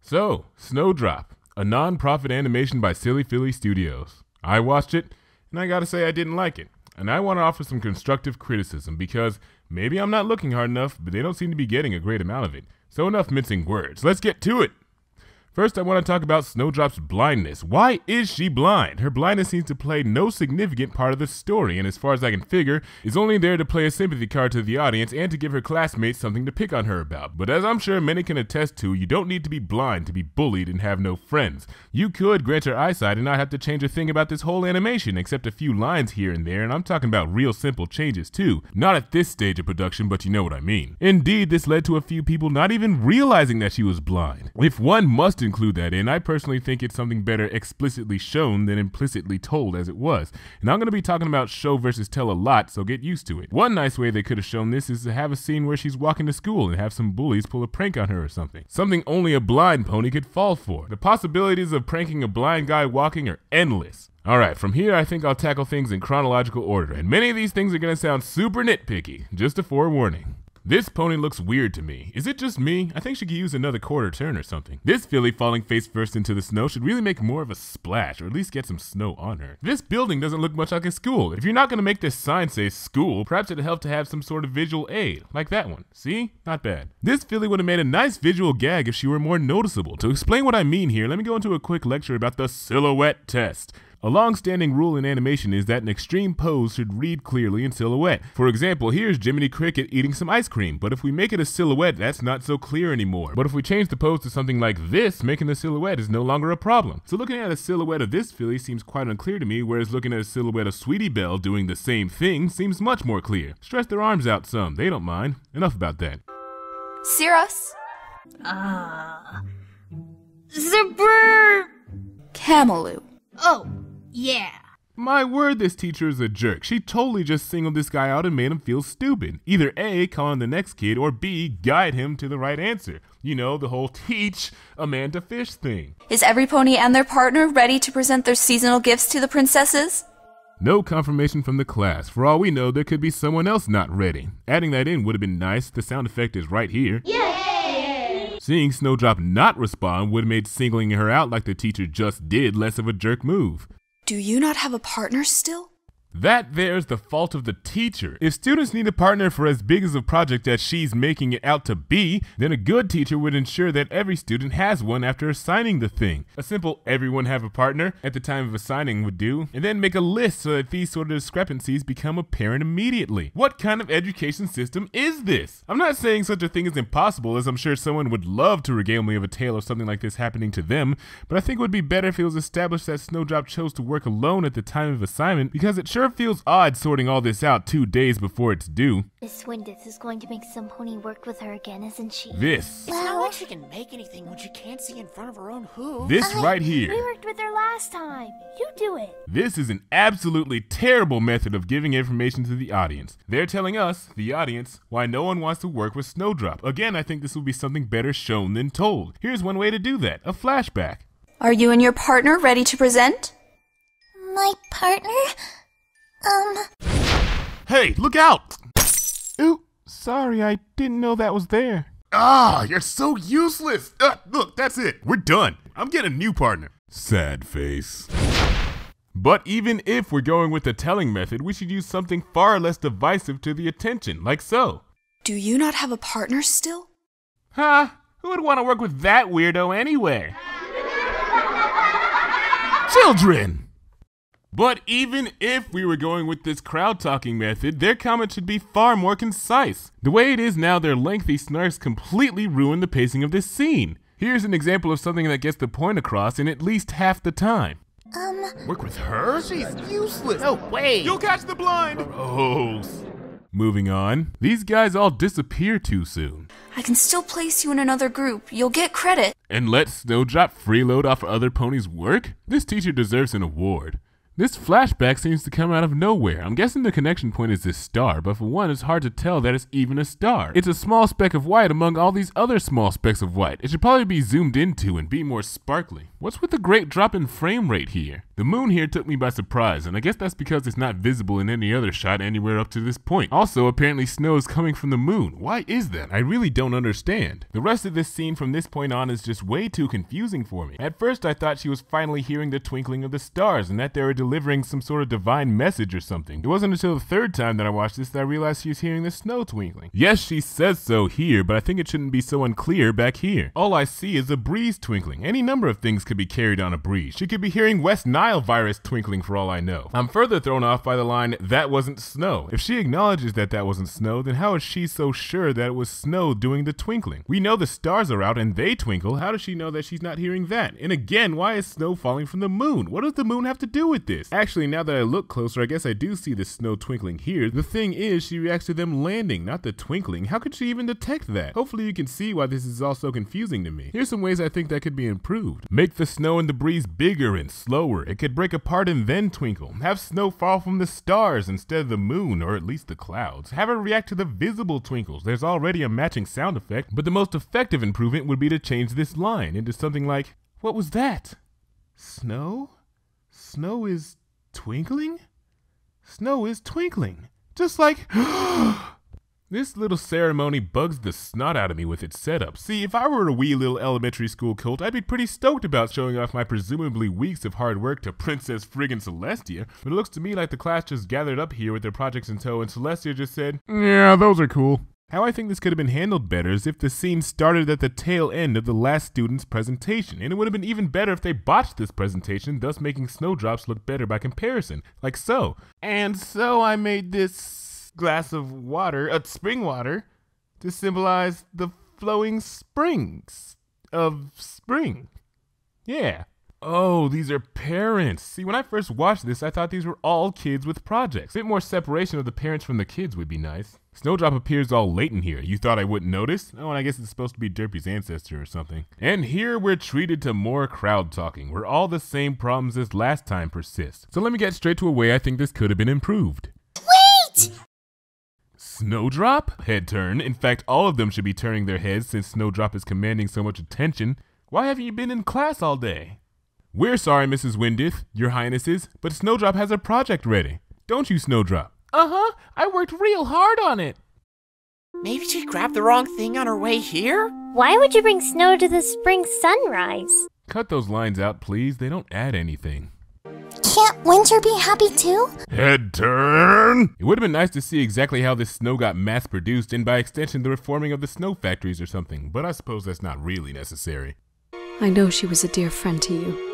So, Snowdrop, a non-profit animation by Silly Philly Studios. I watched it, and I gotta say I didn't like it. And I want to offer some constructive criticism because maybe I'm not looking hard enough, but they don't seem to be getting a great amount of it. So enough mincing words, let's get to it! First, I want to talk about Snowdrop's blindness. Why is she blind? Her blindness seems to play no significant part of the story, and as far as I can figure, is only there to play a sympathy card to the audience and to give her classmates something to pick on her about. But as I'm sure many can attest to, you don't need to be blind to be bullied and have no friends. You could grant her eyesight and not have to change a thing about this whole animation, except a few lines here and there, and I'm talking about real simple changes too. Not at this stage of production, but you know what I mean. Indeed, this led to a few people not even realizing that she was blind. If one must include that in, I personally think it's something better explicitly shown than implicitly told as it was. And I'm going to be talking about show versus tell a lot, so get used to it. One nice way they could have shown this is to have a scene where she's walking to school and have some bullies pull a prank on her or something. Something only a blind pony could fall for. The possibilities of pranking a blind guy walking are endless. Alright, from here I think I'll tackle things in chronological order, and many of these things are going to sound super nitpicky, just a forewarning. This pony looks weird to me. Is it just me? I think she could use another quarter turn or something. This filly falling face first into the snow should really make more of a splash, or at least get some snow on her. This building doesn't look much like a school. If you're not going to make this sign say school, perhaps it'd help to have some sort of visual aid, like that one. See? Not bad. This filly would have made a nice visual gag if she were more noticeable. To explain what I mean here, let me go into a quick lecture about the silhouette test. A long-standing rule in animation is that an extreme pose should read clearly in silhouette. For example, here's Jiminy Cricket eating some ice cream, but if we make it a silhouette, that's not so clear anymore. But if we change the pose to something like this, making the silhouette is no longer a problem. So looking at a silhouette of this filly seems quite unclear to me, whereas looking at a silhouette of Sweetie Belle doing the same thing seems much more clear. Stretch their arms out some, they don't mind. Enough about that. Cirrus. Zebra. Cameloo. Oh, yeah. My word, this teacher is a jerk. She totally just singled this guy out and made him feel stupid. Either A, call on the next kid, or B, guide him to the right answer. You know, the whole teach a man to fish thing. Is every pony and their partner ready to present their seasonal gifts to the princesses? No confirmation from the class. For all we know, there could be someone else not ready. Adding that in would have been nice. The sound effect is right here. Yay! Seeing Snowdrop not respond would have made singling her out like the teacher just did less of a jerk move. Do you not have a partner still? That there's the fault of the teacher. If students need a partner for as big as a project as she's making it out to be, then a good teacher would ensure that every student has one after assigning the thing. A simple everyone have a partner at the time of assigning would do, and then make a list so that these sort of discrepancies become apparent immediately. What kind of education system is this? I'm not saying such a thing is impossible, as I'm sure someone would love to regale me of a tale of something like this happening to them, but I think it would be better if it was established that Snowdrop chose to work alone at the time of assignment, because it sure feels odd sorting all this out 2 days before it's due. Miss Windith is going to make some pony work with her again, isn't she? This. It's not like she can make anything when she can't see in front of her own hoof. This right We here. worked with her last time. You do it. This is an absolutely terrible method of giving information to the audience. They're telling us, the audience, why no one wants to work with Snowdrop. Again, I think this will be something better shown than told. Here's one way to do that, a flashback. Are you and your partner ready to present? My partner? Hey, look out! Ooh, sorry, I didn't know that was there. Ah, you're so useless! Look, that's it. We're done. I'm getting a new partner. Sad face. But even if we're going with the telling method, we should use something far less divisive to the attention, like so. Do you not have a partner still? Huh? Who would want to work with that weirdo anyway? Children! But even if we were going with this crowd-talking method, their comments should be far more concise. The way it is now, their lengthy snarks completely ruin the pacing of this scene. Here's an example of something that gets the point across in at least half the time. Work with her? She's useless. No way. You'll catch the blind. Gross. Moving on. These guys all disappear too soon. I can still place you in another group. You'll get credit. And let Snowdrop freeload off other ponies' work? This teacher deserves an award. This flashback seems to come out of nowhere. I'm guessing the connection point is this star, but for one, it's hard to tell that it's even a star. It's a small speck of white among all these other small specks of white. It should probably be zoomed into and be more sparkly. What's with the great drop in frame rate here? The moon here took me by surprise, and I guess that's because it's not visible in any other shot anywhere up to this point. Also, apparently snow is coming from the moon. Why is that? I really don't understand. The rest of this scene from this point on is just way too confusing for me. At first, I thought she was finally hearing the twinkling of the stars and that they were delivering some sort of divine message or something. It wasn't until the third time that I watched this that I realized she was hearing the snow twinkling. Yes, she says so here, but I think it shouldn't be so unclear back here. All I see is a breeze twinkling. Any number of things could be carried on a breeze. She could be hearing West Nile virus twinkling for all I know. I'm further thrown off by the line, "That wasn't snow." If she acknowledges that that wasn't snow, then how is she so sure that it was snow doing the twinkling? We know the stars are out and they twinkle. How does she know that she's not hearing that? And again, why is snow falling from the moon? What does the moon have to do with this? Actually, now that I look closer, I guess I do see the snow twinkling here. The thing is, she reacts to them landing, not the twinkling. How could she even detect that? Hopefully you can see why this is all so confusing to me. Here's some ways I think that could be improved. Make the snow and the breeze bigger and slower. It could break apart and then twinkle. Have snow fall from the stars instead of the moon, or at least the clouds. Have it react to the visible twinkles. There's already a matching sound effect, but the most effective improvement would be to change this line into something like, "What was that? Snow? Snow is twinkling? Snow is twinkling." Just like... This little ceremony bugs the snot out of me with its setup. See, if I were a wee little elementary school cult, I'd be pretty stoked about showing off my presumably weeks of hard work to Princess friggin' Celestia, but it looks to me like the class just gathered up here with their projects in tow and Celestia just said, "Yeah, those are cool." How I think this could have been handled better is if the scene started at the tail end of the last student's presentation, and it would have been even better if they botched this presentation, thus making snowdrops look better by comparison, like so. And so I made this glass of water, spring water, to symbolize the flowing springs of spring. Yeah. Oh, these are parents. See, when I first watched this, I thought these were all kids with projects. A bit more separation of the parents from the kids would be nice. Snowdrop appears all late in here. You thought I wouldn't notice? Oh, and I guess it's supposed to be Derpy's ancestor or something. And here we're treated to more crowd talking, where all the same problems as last time persist. So let me get straight to a way I think this could have been improved. Wait! Snowdrop? Head turn. In fact, all of them should be turning their heads since Snowdrop is commanding so much attention. Why haven't you been in class all day? We're sorry, Mrs. Windith, your highnesses, but Snowdrop has a project ready. Don't you, Snowdrop? Uh-huh. I worked real hard on it. Maybe she grabbed the wrong thing on her way here? Why would you bring snow to the spring sunrise? Cut those lines out, please. They don't add anything. Can't Winter be happy too? Head turn! It would have been nice to see exactly how this snow got mass-produced and by extension the reforming of the snow factories or something, but I suppose that's not really necessary. I know she was a dear friend to you.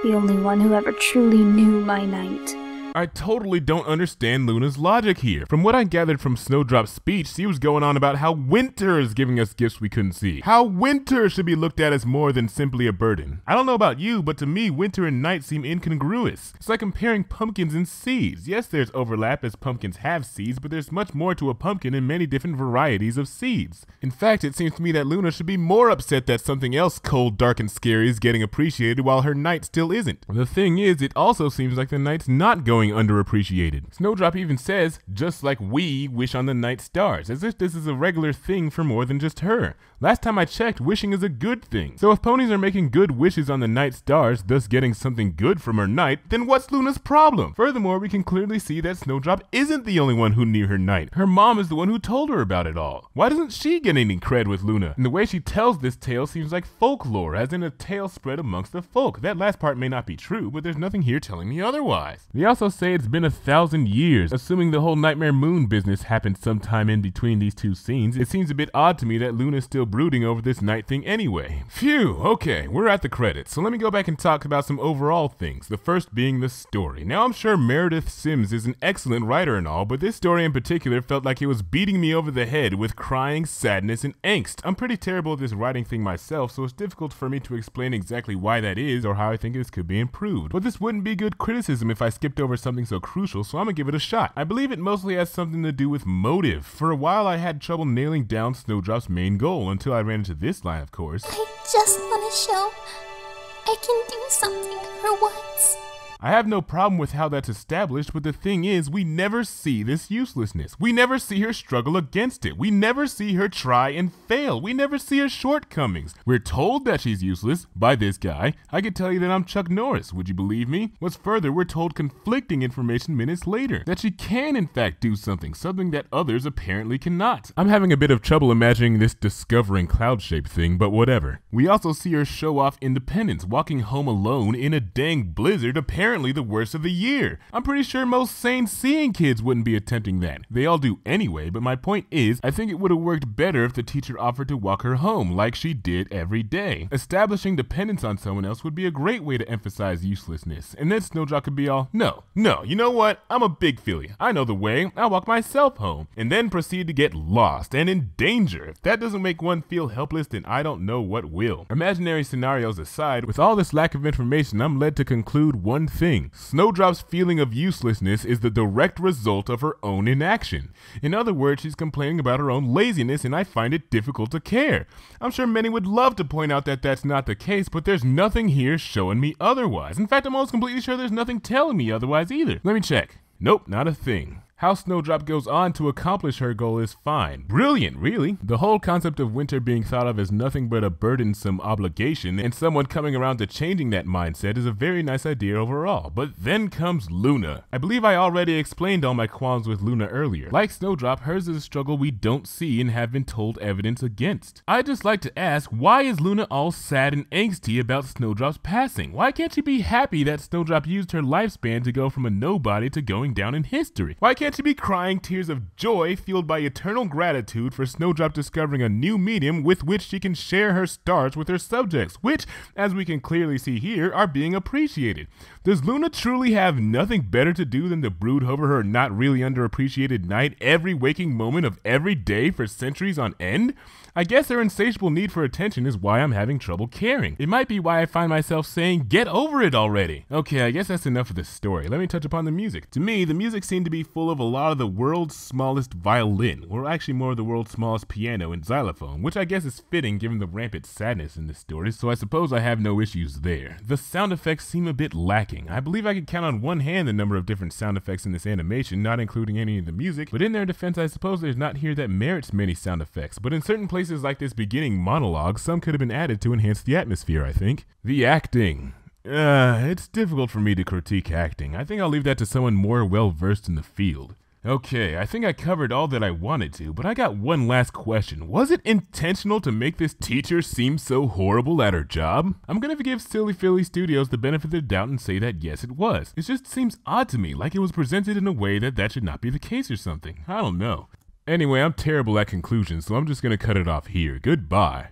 The only one who ever truly knew my night. I totally don't understand Luna's logic here. From what I gathered from Snowdrop's speech, she was going on about how winter is giving us gifts we couldn't see. How winter should be looked at as more than simply a burden. I don't know about you, but to me, winter and night seem incongruous. It's like comparing pumpkins and seeds. Yes, there's overlap as pumpkins have seeds, but there's much more to a pumpkin and many different varieties of seeds. In fact, it seems to me that Luna should be more upset that something else cold, dark, and scary is getting appreciated while her night still isn't. The thing is, it also seems like the night's not going underappreciated. Snowdrop even says, just like we wish on the night stars, as if this is a regular thing for more than just her. Last time I checked, wishing is a good thing. So if ponies are making good wishes on the night stars, thus getting something good from her night, then what's Luna's problem? Furthermore, we can clearly see that Snowdrop isn't the only one who knew her night. Her mom is the one who told her about it all. Why doesn't she get any cred with Luna? And the way she tells this tale seems like folklore, as in a tale spread amongst the folk. That last part may not be true, but there's nothing here telling me otherwise. They also say it's been 1,000 years. Assuming the whole Nightmare Moon business happened sometime in between these two scenes, it seems a bit odd to me that Luna's still brooding over this night thing anyway. Phew, okay, we're at the credits, so let me go back and talk about some overall things, the first being the story. Now I'm sure Meredith Sims is an excellent writer and all, but this story in particular felt like it was beating me over the head with crying, sadness, and angst. I'm pretty terrible at this writing thing myself, so it's difficult for me to explain exactly why that is or how I think this could be improved. But this wouldn't be good criticism if I skipped over something so crucial, so I'm gonna give it a shot. I believe it mostly has something to do with motive. For a while I had trouble nailing down Snowdrop's main goal, until I ran into this line, of course. I just want to show I can do something for once. I have no problem with how that's established, but the thing is, we never see this uselessness. We never see her struggle against it. We never see her try and fail. We never see her shortcomings. We're told that she's useless by this guy. I could tell you that I'm Chuck Norris. Would you believe me? What's further, we're told conflicting information minutes later. That she can in fact do something that others apparently cannot. I'm having a bit of trouble imagining this discovering cloud shape thing, but whatever. We also see her show off independence, walking home alone in a dang blizzard, apparently the worst of the year. I'm pretty sure most sane seeing kids wouldn't be attempting that. They all do anyway, but my point is, I think it would have worked better if the teacher offered to walk her home like she did every day. Establishing dependence on someone else would be a great way to emphasize uselessness. And then Snowdrop could be all, no, you know what? I'm a big filly. I know the way. I'll walk myself home. And then proceed to get lost and in danger. If that doesn't make one feel helpless, then I don't know what will. Imaginary scenarios aside, with all this lack of information, I'm led to conclude one thing. Snowdrop's feeling of uselessness is the direct result of her own inaction. In other words, she's complaining about her own laziness, and I find it difficult to care. I'm sure many would love to point out that that's not the case, but there's nothing here showing me otherwise. In fact, I'm almost completely sure there's nothing telling me otherwise either. Let me check. Nope, not a thing. How Snowdrop goes on to accomplish her goal is fine. Brilliant, really. The whole concept of winter being thought of as nothing but a burdensome obligation and someone coming around to changing that mindset is a very nice idea overall. But then comes Luna. I believe I already explained all my qualms with Luna earlier. Like Snowdrop, hers is a struggle we don't see and have been told evidence against. I'd just like to ask, why is Luna all sad and angsty about Snowdrop's passing? Why can't she be happy that Snowdrop used her lifespan to go from a nobody to going down in history? Why can't she be crying tears of joy fueled by eternal gratitude for Snowdrop discovering a new medium with which she can share her stars with her subjects, which, as we can clearly see here, are being appreciated? Does Luna truly have nothing better to do than to brood over her not really underappreciated knight every waking moment of every day for centuries on end? I guess her insatiable need for attention is why I'm having trouble caring. It might be why I find myself saying, get over it already. Okay, I guess that's enough of this story. Let me touch upon the music. To me, the music seemed to be full of a lot of the world's smallest violin, or actually more of the world's smallest piano and xylophone, which I guess is fitting given the rampant sadness in this story, so I suppose I have no issues there. The sound effects seem a bit lacking. I believe I could count on one hand the number of different sound effects in this animation, not including any of the music, but in their defense, I suppose there's not here that merits many sound effects, but in certain places like this beginning monologue, some could have been added to enhance the atmosphere, I think. The acting. It's difficult for me to critique acting. I think I'll leave that to someone more well-versed in the field. Okay, I think I covered all that I wanted to, but I got one last question. Was it intentional to make this teacher seem so horrible at her job? I'm gonna give Silly Philly Studios the benefit of the doubt and say that yes, it was. It just seems odd to me, like it was presented in a way that should not be the case or something. I don't know. Anyway, I'm terrible at conclusions, so I'm just gonna cut it off here. Goodbye.